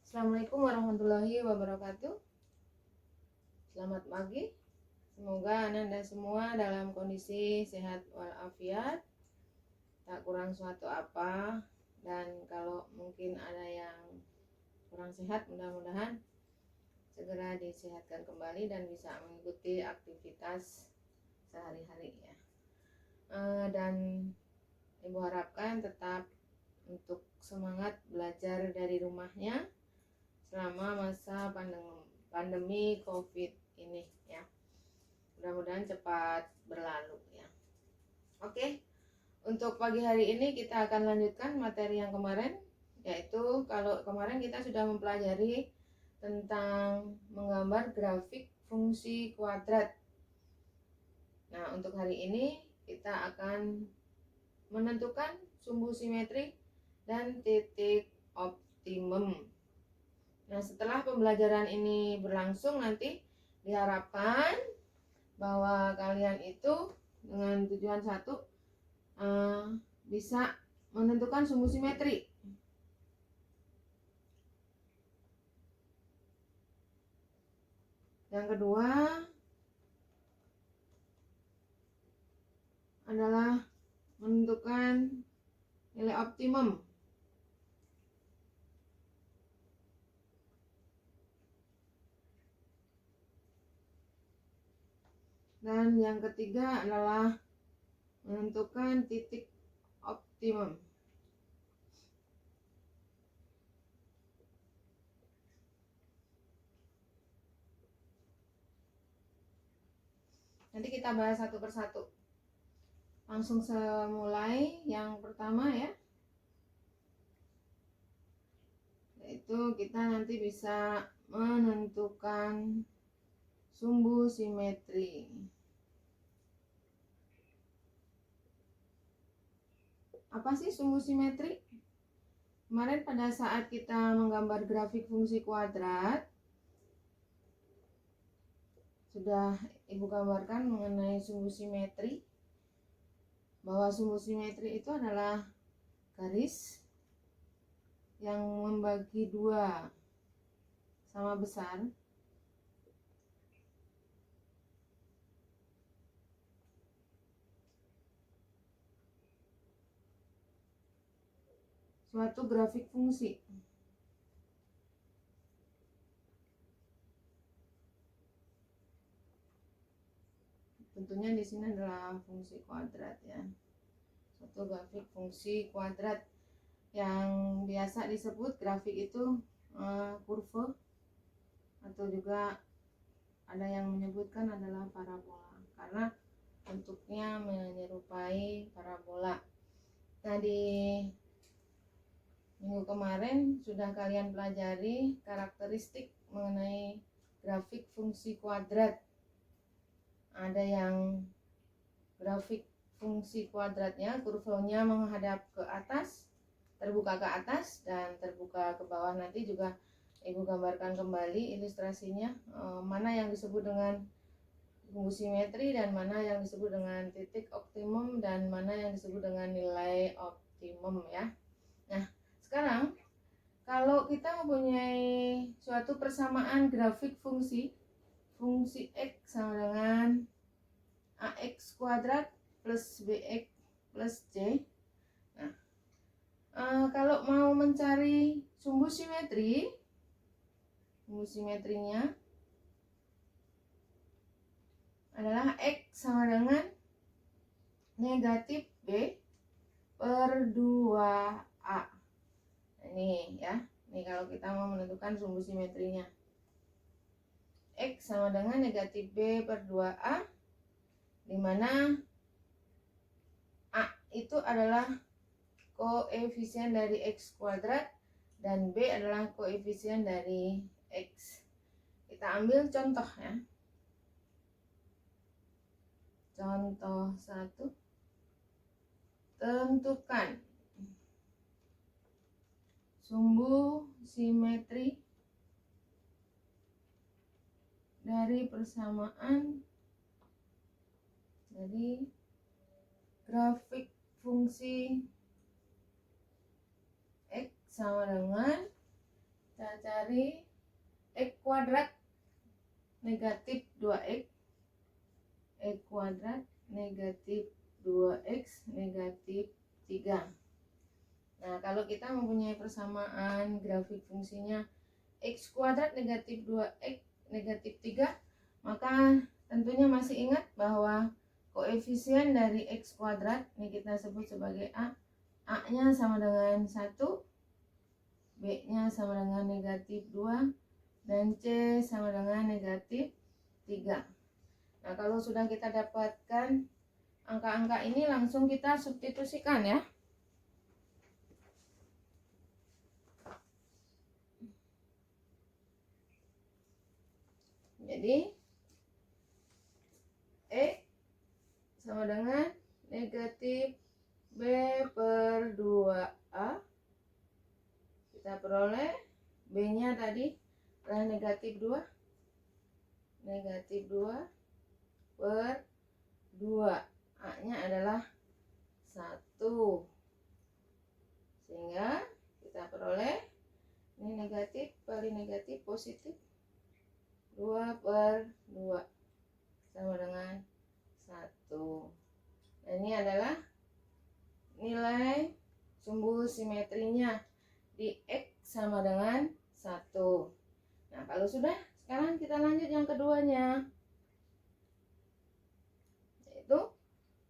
Assalamualaikum warahmatullahi wabarakatuh. Selamat pagi. Semoga Anda semua dalam kondisi sehat walafiat, tak kurang suatu apa. Dan kalau mungkin ada yang kurang sehat, mudah-mudahan segera disehatkan kembali dan bisa mengikuti aktivitas sehari-hari ya. Dan Ibu harapkan tetap untuk semangat belajar dari rumahnya selama masa pandemi COVID ini ya. Mudah-mudahan cepat berlalu ya. Oke, untuk pagi hari ini kita akan lanjutkan materi yang kemarin, yaitu kalau kemarin kita sudah mempelajari tentang menggambar grafik fungsi kuadrat. Nah, untuk hari ini kita akan menentukan sumbu simetri dan titik optimum. Nah, setelah pembelajaran ini berlangsung, nanti diharapkan bahwa kalian itu dengan tujuan satu bisa menentukan sumbu simetri. Yang kedua adalah menentukan nilai optimum. Dan yang ketiga adalah menentukan titik optimum. Nanti kita bahas satu persatu. Langsung semulai yang pertama ya, yaitu kita nanti bisa menentukan sumbu simetri. Apa sih sumbu simetri? Kemarin pada saat kita menggambar grafik fungsi kuadrat, sudah Ibu gambarkan mengenai sumbu simetri, bahwa sumbu simetri itu adalah garis yang membagi dua sama besar suatu grafik fungsi. Tentunya di sini adalah fungsi kuadrat ya. Suatu grafik fungsi kuadrat yang biasa disebut grafik itu kurva, atau juga ada yang menyebutkan adalah parabola karena bentuknya menyerupai parabola. Nah, di minggu kemarin sudah kalian pelajari karakteristik mengenai grafik fungsi kuadrat. Ada yang grafik fungsi kuadratnya kurvanya menghadap ke atas, terbuka ke atas dan terbuka ke bawah. Nanti juga Ibu gambarkan kembali ilustrasinya, mana yang disebut dengan sumbu simetri dan mana yang disebut dengan titik optimum dan mana yang disebut dengan nilai optimum ya. Nah, sekarang kalau kita mempunyai suatu persamaan grafik fungsi X sama dengan AX kuadrat plus BX plus C. Nah, kalau mau mencari sumbu simetrinya adalah X sama dengan negatif B per 2A. Ini ya, ini kalau kita mau menentukan sumbu simetrinya, X sama dengan negatif B per 2A, di mana A itu adalah koefisien dari X kuadrat dan B adalah koefisien dari X. Kita ambil contoh ya. Contoh 1. Tentukan sumbu simetri dari persamaan dari grafik fungsi X sama dengan Kita cari X kuadrat negatif 2X, X kuadrat negatif 2X negatif 3. Nah, kalau kita mempunyai persamaan grafik fungsinya X kuadrat negatif 2X negatif 3, maka tentunya masih ingat bahwa koefisien dari X kuadrat ini kita sebut sebagai A. A-nya sama dengan 1, B-nya sama dengan negatif 2, dan C sama dengan negatif 3. Nah, kalau sudah kita dapatkan angka-angka ini, langsung kita substitusikan ya. Jadi E sama dengan negatif B per 2A. Kita peroleh B-nya tadi adalah negatif 2. Negatif 2 per 2. A-nya adalah 1. Sehingga kita peroleh ini negatif kali negatif positif. 2 per 2 sama dengan 1. Nah, ini adalah nilai sumbu simetrinya di X sama dengan 1. Nah, kalau sudah, sekarang kita lanjut yang keduanya, yaitu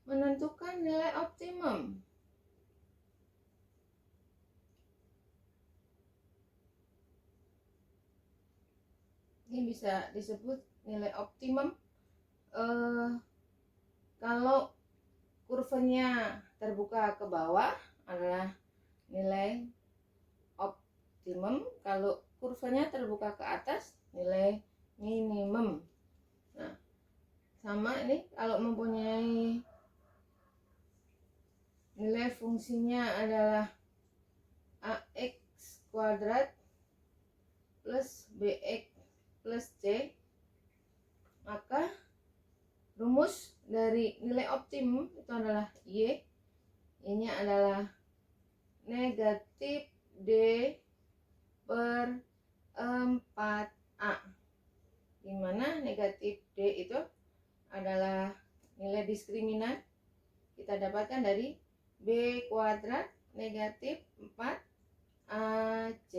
menentukan nilai optimum. Ini bisa disebut nilai optimum kalau kurvanya terbuka ke bawah adalah nilai optimum, kalau kurvanya terbuka ke atas nilai minimum. Nah, sama ini kalau mempunyai nilai fungsinya adalah AX kuadrat plus BX plus C, maka rumus dari nilai optimum itu adalah Y. Y-nya adalah negatif D per 4A, di mana negatif D itu adalah nilai diskriminan kita dapatkan dari B kuadrat negatif 4AC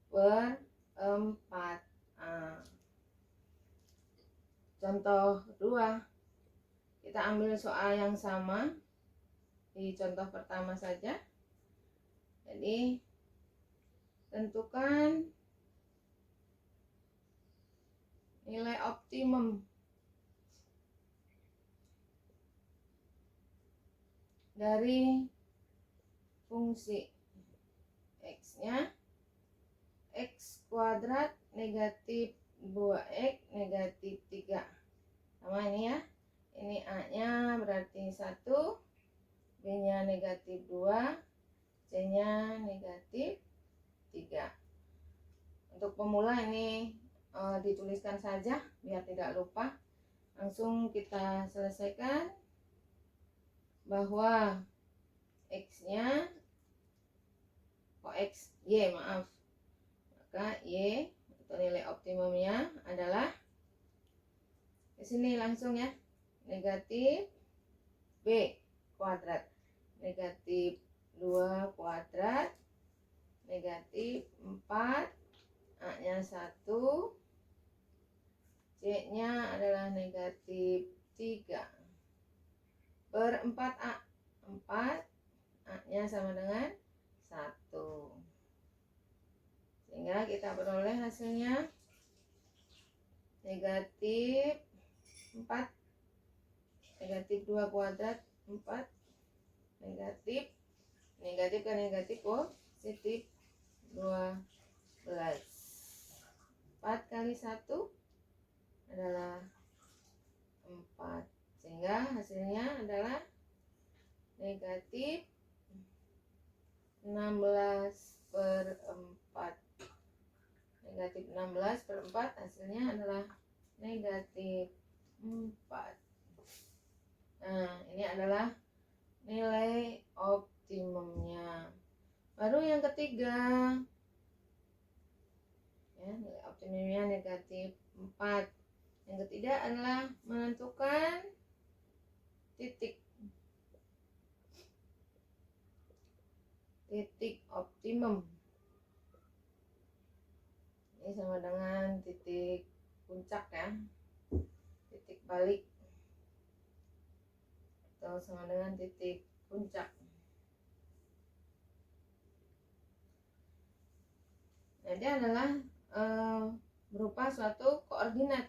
per 4A. Contoh 2, kita ambil soal yang sama di contoh pertama saja. Jadi tentukan nilai optimum dari fungsi X-nya X kuadrat negatif 2X negatif 3. Sama ini ya. Ini A-nya berarti 1, B-nya negatif 2, C-nya negatif 3. Untuk pemula ini dituliskan saja biar tidak lupa. Langsung kita selesaikan bahwa X-nya Y, maka Y atau nilai optimumnya adalah di sini langsung ya, negatif B kuadrat negatif 2 kuadrat negatif 4, A-nya 1, C-nya adalah negatif 3 per 4A. 4, A-nya sama dengan 1. Sehingga kita peroleh hasilnya negatif 4, negatif 2 kuadrat 4, negatif kan negatif positif 12. 4 kali 1 adalah 4, sehingga hasilnya adalah negatif 16 per 4. Negatif 16 per 4 hasilnya adalah negatif 4. Nah, ini adalah nilai optimumnya. Baru yang ketiga, optimumnya negatif 4. Yang ketiga adalah menentukan titik optimum. Ini sama dengan titik puncak ya, titik balik, atau sama dengan titik puncak. Jadi adalah berupa suatu koordinat.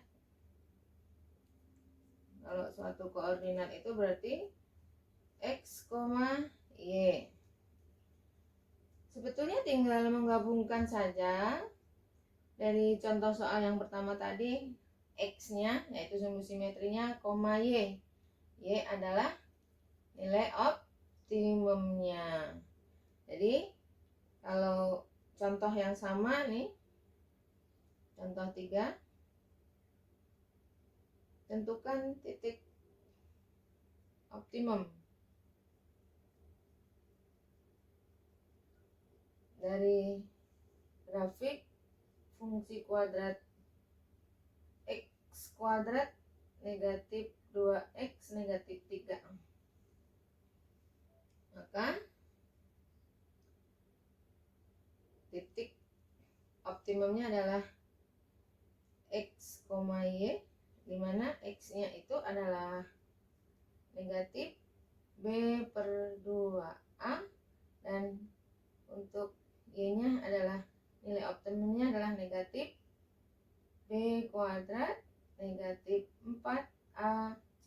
Kalau suatu koordinat itu berarti X, Y. Sebetulnya tinggal menggabungkan saja dari contoh soal yang pertama tadi, X-nya yaitu sumbu simetrinya, Y. Y adalah nilai optimumnya. Jadi kalau contoh yang sama nih, contoh 3, tentukan titik optimum dari grafik fungsi kuadrat X kuadrat negatif 2X negatif 3. Maka titik optimumnya adalah X, Y, di mana X-nya itu adalah negatif B per 2A, dan untuk Y-nya adalah nilai optimumnya adalah negatif B kuadrat negatif 4AC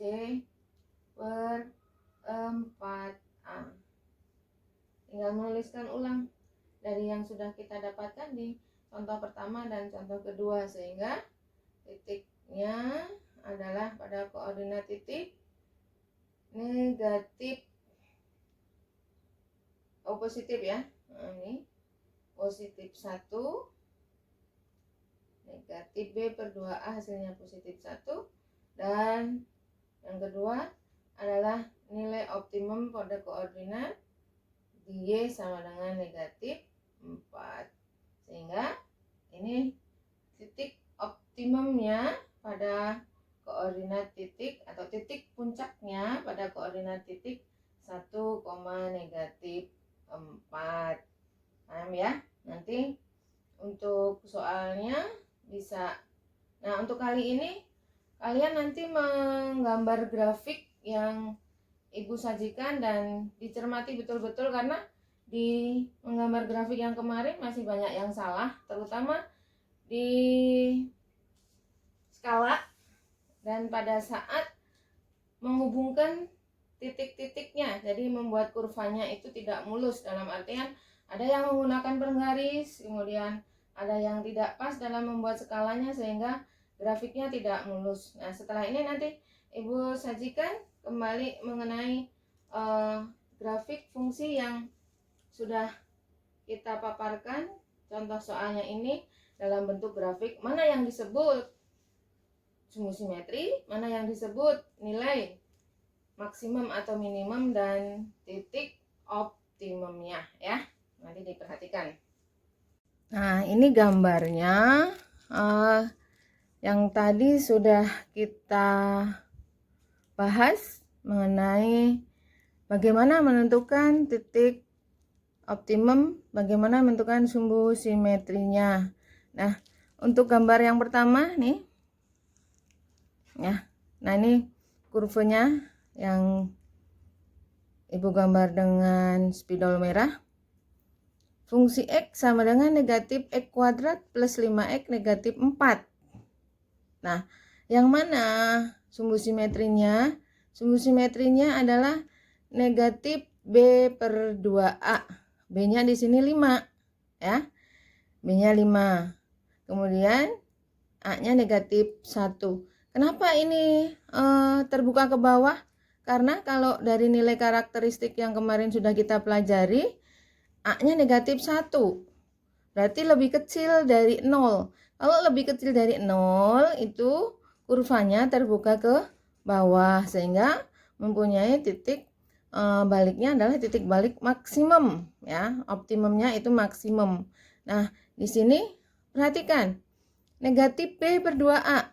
per 4A. Tinggal menuliskan ulang dari yang sudah kita dapatkan di contoh pertama dan contoh kedua, sehingga titiknya adalah pada koordinat titik negatif, positif ya. Nah, ini positif 1, negatif B per 2A hasilnya positif 1, dan yang kedua adalah nilai optimum pada koordinat Y sama dengan negatif 4, sehingga ini titik optimumnya pada koordinat titik atau titik puncaknya pada koordinat titik 1, negatif 4. Paham ya? Nanti untuk soalnya bisa. Nah, untuk kali ini kalian nanti menggambar grafik yang Ibu sajikan dan dicermati betul-betul, karena di menggambar grafik yang kemarin masih banyak yang salah, terutama di skala dan pada saat menghubungkan titik-titiknya. Jadi membuat kurvanya itu tidak mulus, dalam artian ada yang menggunakan penggaris, kemudian ada yang tidak pas dalam membuat skalanya sehingga grafiknya tidak mulus. Nah, setelah ini nanti Ibu sajikan kembali mengenai grafik fungsi yang sudah kita paparkan contoh soalnya ini dalam bentuk grafik, mana yang disebut sumbu simetri, mana yang disebut nilai maksimum atau minimum, dan titik optimumnya ya. Nanti diperhatikan. Nah, ini gambarnya yang tadi sudah kita bahas mengenai bagaimana menentukan titik optimum, bagaimana menentukan sumbu simetrinya. Nah, untuk gambar yang pertama nih ya. Nah, ini kurvanya yang Ibu gambar dengan spidol merah. Fungsi X sama dengan negatif X kuadrat plus 5X negatif 4. Nah, yang mana sumbu simetrinya? Sumbu simetrinya adalah negatif B per 2A. B-nya di sini 5 ya. B-nya 5. Kemudian A-nya negatif 1. Kenapa ini terbuka ke bawah? Karena kalau dari nilai karakteristik yang kemarin sudah kita pelajari, A-nya negatif 1. Berarti lebih kecil dari 0. Kalau lebih kecil dari 0 itu kurvanya terbuka ke bawah, sehingga mempunyai titik baliknya adalah titik balik maksimum ya. Optimumnya itu maksimum. Nah, di sini perhatikan. negatif B per 2A,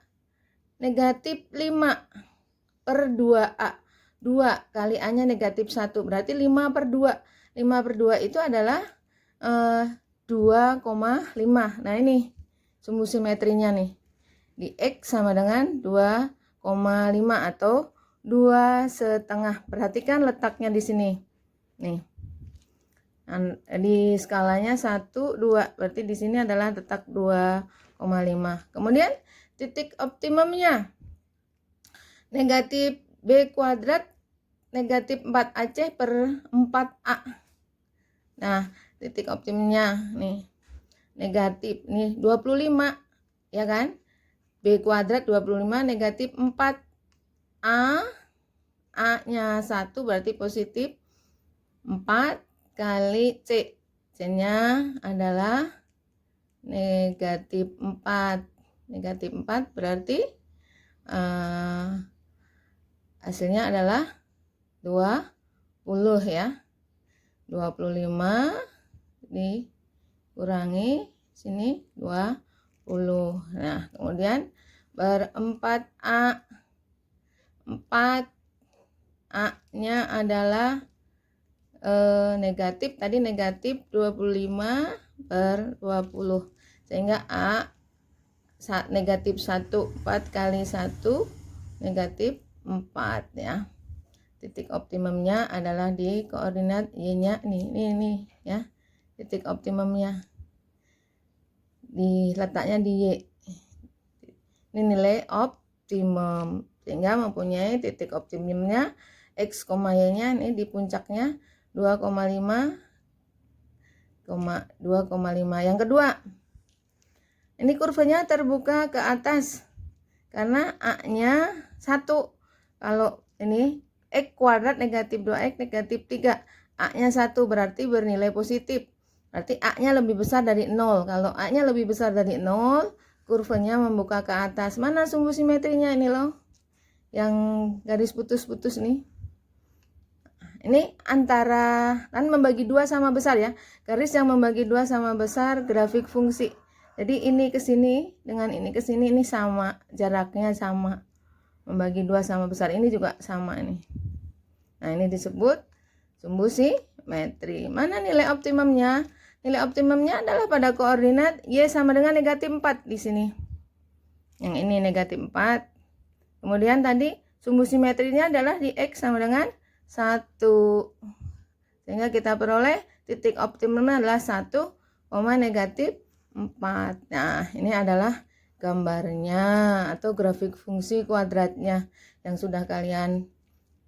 negatif 5 per 2A. 2 kali A-nya negatif 1, berarti 5 per 2. 5 per 2 itu adalah 2,5. Nah ini sumbu simetrinya nih. Di X sama dengan 2,5 atau 2,5. Perhatikan letaknya di sini. Nih. Di skalanya 1, 2. Berarti di sini adalah letak 2,5. Kemudian titik optimumnya negatif B kuadrat negatif 4AC per 4A. Nah, titik optimumnya nih negatif nih 25, ya kan? B kuadrat 25 negatif 4A, A-nya 1 berarti positif 4 kali C. C-nya adalah negatif 4. Negatif 4 berarti hasilnya adalah 20 ya. 25 dikurangi sini 20. Nah, kemudian ber 4A. 4A-nya adalah negatif, tadi negatif 25 per 20. Sehingga A negatif 1, 4 kali 1 negatif 4 ya. Titik optimumnya adalah di koordinat Y-nya nih ya. Titik optimumnya letaknya di Y. Ini nilai optimum, sehingga mempunyai titik optimumnya X, Y-nya ini di puncaknya 2,5. Yang kedua, ini kurvanya terbuka ke atas karena A-nya 1. Kalau ini X kuadrat negatif 2X negatif 3, A-nya 1 berarti bernilai positif. Berarti A-nya lebih besar dari 0. Kalau A-nya lebih besar dari 0, kurvanya membuka ke atas. Mana sumbu simetrinya ini loh? Yang garis putus-putus nih. Ini antara, kan membagi 2 sama besar ya. Garis yang membagi 2 sama besar grafik fungsi. Jadi ini ke sini dengan ini ke sini ini sama, jaraknya sama. Membagi 2 sama besar ini juga sama ini. Nah, ini disebut sumbu simetri. Mana nilai optimumnya? Nilai optimumnya adalah pada koordinat Y sama dengan negatif 4 di sini. Yang ini negatif 4. Kemudian tadi sumbu simetrinya adalah di X sama dengan 1. Sehingga kita peroleh titik optimumnya adalah 1, negatif 4. Nah, ini adalah gambarnya atau grafik fungsi kuadratnya yang sudah kalian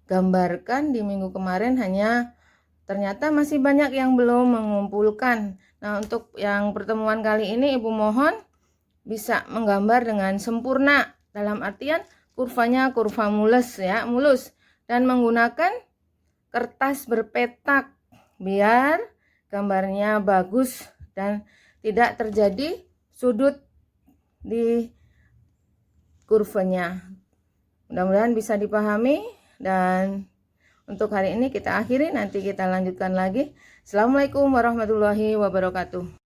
gambarkan di minggu kemarin, hanya ternyata masih banyak yang belum mengumpulkan. Nah, untuk yang pertemuan kali ini Ibu mohon bisa menggambar dengan sempurna, dalam artian kurvanya kurva mulus ya, mulus, dan menggunakan kertas berpetak biar gambarnya bagus dan tidak terjadi sudut di kurvanya. Mudah-mudahan bisa dipahami, dan untuk hari ini kita akhiri, nanti kita lanjutkan lagi. Assalamualaikum warahmatullahi wabarakatuh.